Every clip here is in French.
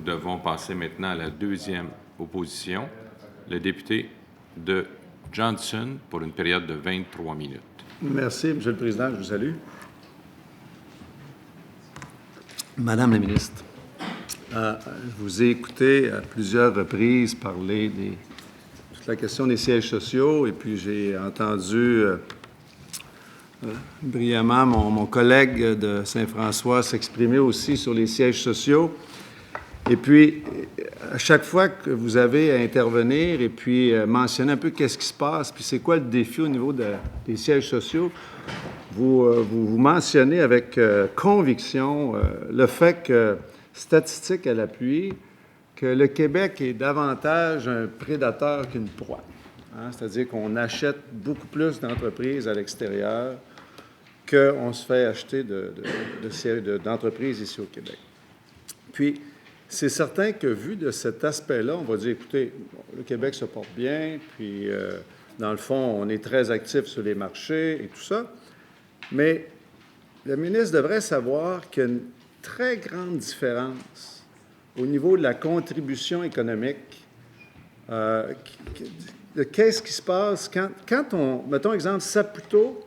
devons passer maintenant à la deuxième opposition, le député de Johnson, pour une période de 23 minutes. Merci, M. le Président. Je vous salue. Madame la ministre, je vous ai écouté à plusieurs reprises parler de toute la question des sièges sociaux, et puis j'ai entendu brillamment mon collègue de Saint-François s'exprimer aussi sur les sièges sociaux. Et puis, à chaque fois que vous avez à intervenir et puis mentionner un peu qu'est-ce qui se passe, puis c'est quoi le défi au niveau des sièges sociaux, vous mentionnez avec conviction le fait que, statistique à l'appui, que le Québec est davantage un prédateur qu'une proie. Hein? C'est-à-dire qu'on achète beaucoup plus d'entreprises à l'extérieur qu'on se fait acheter d'entreprises ici au Québec. Puis, c'est certain que, vu de cet aspect-là, on va dire, écoutez, le Québec se porte bien, puis, dans le fond, on est très actif sur les marchés et tout ça, mais le ministre devrait savoir qu'il y a une très grande différence au niveau de la contribution économique. Qu'est-ce qui se passe quand on, mettons exemple, Saputo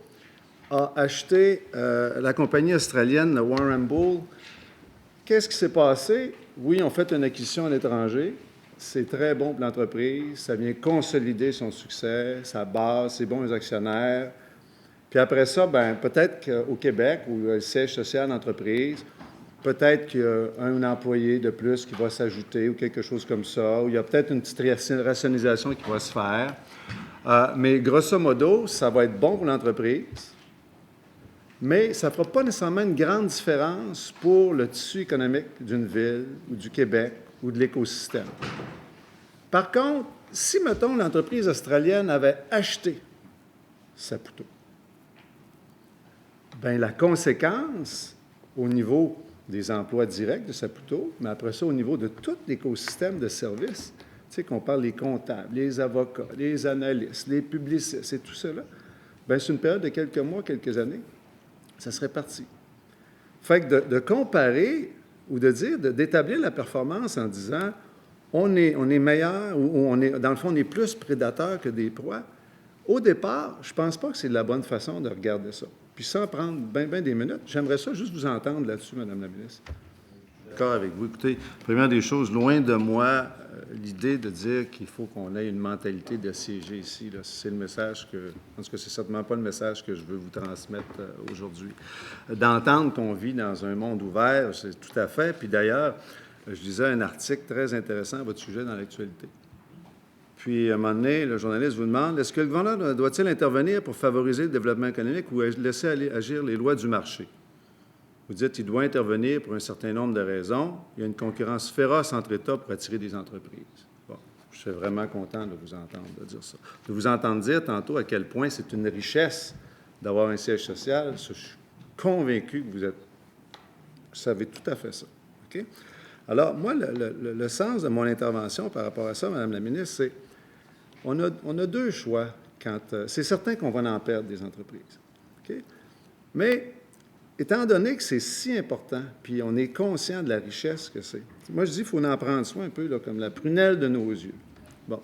a acheté la compagnie australienne le Warren Bull. Qu'est-ce qui s'est passé? Oui, on fait une acquisition à l'étranger. C'est très bon pour l'entreprise. Ça vient consolider son succès, sa base, ses bons actionnaires. Puis après ça, bien, peut-être qu'au Québec, où il y a le siège social d'entreprise, peut-être qu'il y a un employé de plus qui va s'ajouter ou quelque chose comme ça, ou il y a peut-être une petite rationalisation qui va se faire. Mais grosso modo, ça va être bon pour l'entreprise, mais ça ne fera pas nécessairement une grande différence pour le tissu économique d'une ville ou du Québec ou de l'écosystème. Par contre, si, mettons, l'entreprise australienne avait acheté Saputo, bien, la conséquence au niveau des emplois directs de Saputo, mais après ça, au niveau de tout l'écosystème de services, tu sais, qu'on parle des comptables, les avocats, les analystes, les publicistes et tout cela, bien, c'est une période de quelques mois, quelques années, ça serait parti. Fait que de comparer ou de dire, d'établir la performance en disant on est meilleur ou dans le fond, on est plus prédateur que des proies, au départ, je ne pense pas que c'est la bonne façon de regarder ça. Puis sans prendre bien des minutes, j'aimerais ça juste vous entendre là-dessus, Mme la ministre. D'accord avec vous. Écoutez, première des choses, loin de moi l'idée de dire qu'il faut qu'on ait une mentalité d'assiégé ici. Là. C'est le message que... En tout cas, c'est certainement pas le message que je veux vous transmettre aujourd'hui. D'entendre qu'on vit dans un monde ouvert, c'est tout à fait. Puis d'ailleurs, je lisais un article très intéressant à votre sujet dans l'actualité. Puis, à un moment donné, le journaliste vous demande, est-ce que le gouvernement doit-il intervenir pour favoriser le développement économique ou laisser agir les lois du marché? Vous dites qu'il doit intervenir pour un certain nombre de raisons. Il y a une concurrence féroce entre États pour attirer des entreprises. Bon, je suis vraiment content de vous entendre dire ça. De vous entendre dire tantôt à quel point c'est une richesse d'avoir un siège social. Je suis convaincu que vous savez tout à fait ça. OK? Alors, moi, le sens de mon intervention par rapport à ça, Mme la ministre, c'est on a deux choix. C'est certain qu'on va en perdre des entreprises. Okay? Mais, étant donné que c'est si important, puis on est conscient de la richesse que c'est, moi, je dis qu'il faut en prendre soin un peu là, comme la prunelle de nos yeux. Bon.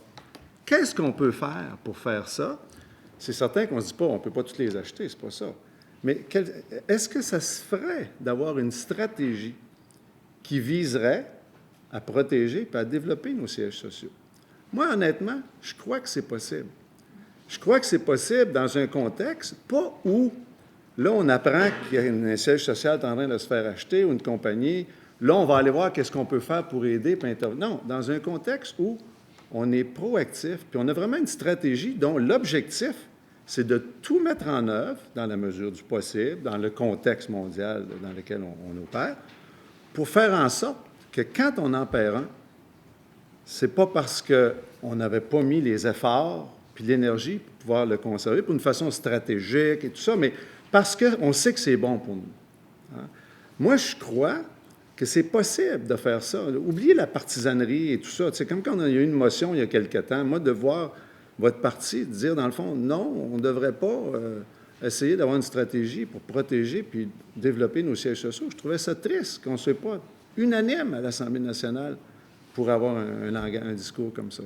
Qu'est-ce qu'on peut faire pour faire ça? C'est certain qu'on ne se dit pas, on ne peut pas toutes les acheter, c'est pas ça. Mais est-ce que ça se ferait d'avoir une stratégie qui viserait à protéger et à développer nos sièges sociaux? Moi, honnêtement, je crois que c'est possible. Je crois que c'est possible dans un contexte, pas où, là, on apprend qu'il y a un siège social en train de se faire acheter ou une compagnie. Là, on va aller voir qu'est-ce qu'on peut faire pour aider et intervenir. Non, dans un contexte où on est proactif, puis on a vraiment une stratégie dont l'objectif, c'est de tout mettre en œuvre dans la mesure du possible, dans le contexte mondial dans lequel on opère, pour faire en sorte que quand on en perd un, c'est pas parce qu'on n'avait pas mis les efforts puis l'énergie pour pouvoir le conserver pour une façon stratégique et tout ça, mais parce qu'on sait que c'est bon pour nous. Hein? Moi, je crois que c'est possible de faire ça. Oubliez la partisanerie et tout ça. C'est comme quand il y a eu une motion il y a quelque temps. Moi, de voir votre parti dire, dans le fond, non, on ne devrait pas essayer d'avoir une stratégie pour protéger puis développer nos sièges sociaux. Je trouvais ça triste qu'on ne sait pas unanime à l'Assemblée nationale pour avoir un discours comme ça.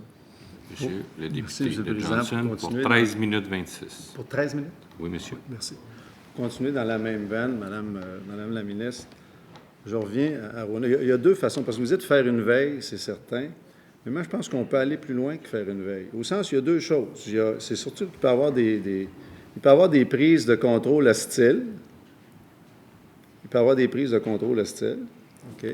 Monsieur le député Monsieur le de Président, Johnson pour pour continuer 13 minutes 26. Pour 13 minutes? Oui, monsieur. Merci. Continuer dans la même veine, Madame la ministre. Je reviens à Rona. Il y a deux façons, parce que vous dites faire une veille, c'est certain, mais moi, je pense qu'on peut aller plus loin que faire une veille. Au sens, il y a deux choses. C'est surtout qu'il peut y avoir il peut y avoir des prises de contrôle hostiles. Il peut y avoir des prises de contrôle hostiles, OK?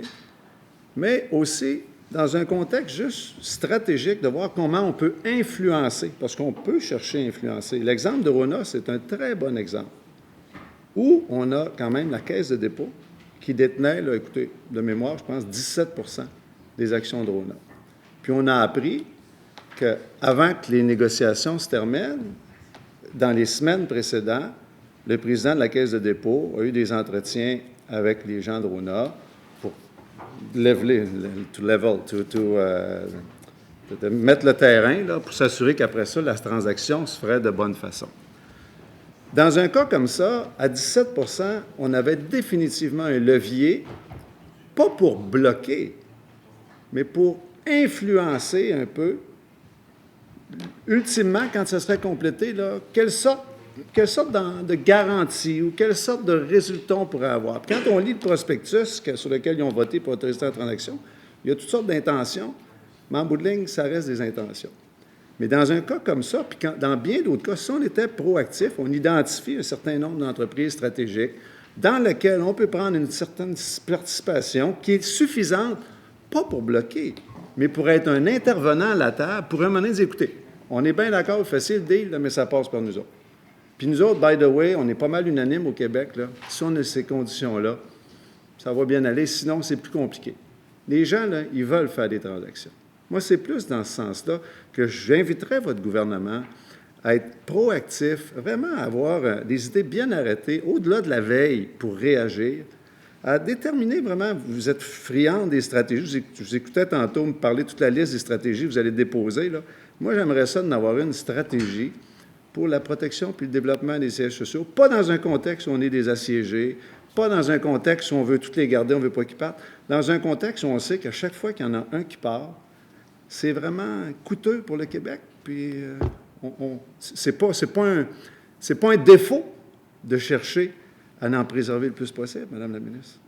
Mais aussi, dans un contexte juste stratégique, de voir comment on peut influencer, parce qu'on peut chercher à influencer. L'exemple de Rona, c'est un très bon exemple, où on a quand même la Caisse de dépôt qui détenait, là, écoutez, de mémoire, je pense, 17 des actions de Rona. Puis on a appris qu'avant que les négociations se terminent, dans les semaines précédentes, le président de la Caisse de dépôt a eu des entretiens avec les gens de Rona pour mettre le terrain là, pour s'assurer qu'après ça, la transaction se ferait de bonne façon. Dans un cas comme ça, à 17 on avait définitivement un levier, pas pour bloquer, mais pour influencer un peu, ultimement, quand ça serait complété, là, quelle sorte de garantie ou quelle sorte de résultat on pourrait avoir. Puis quand on lit le prospectus sur lequel ils ont voté pour autoriser la transaction, il y a toutes sortes d'intentions, mais en bout de ligne, ça reste des intentions. Mais dans un cas comme ça, puis dans bien d'autres cas, si on était proactif, on identifie un certain nombre d'entreprises stratégiques dans lesquelles on peut prendre une certaine participation qui est suffisante, pas pour bloquer, mais pour être un intervenant à la table, pour un moment donné dire, écoutez, on est bien d'accord, facile, deal, mais ça passe par nous autres. Puis nous autres, by the way, on est pas mal unanime au Québec, là. Si on a ces conditions-là, ça va bien aller, sinon c'est plus compliqué. Les gens, là, ils veulent faire des transactions. Moi, c'est plus dans ce sens-là que j'inviterais votre gouvernement à être proactif, vraiment à avoir des idées bien arrêtées, au-delà de la veille pour réagir, à déterminer vraiment, vous êtes friand des stratégies. Je vous écoutais tantôt me parler de toute la liste des stratégies que vous allez déposer, là. Moi, j'aimerais ça d'en avoir une stratégie pour la protection puis le développement des sièges sociaux, pas dans un contexte où on est des assiégés, pas dans un contexte où on veut toutes les garder, on ne veut pas qu'ils partent, dans un contexte où on sait qu'à chaque fois qu'il y en a un qui part, c'est vraiment coûteux pour le Québec, puis c'est pas un défaut de chercher à en préserver le plus possible, Madame la ministre.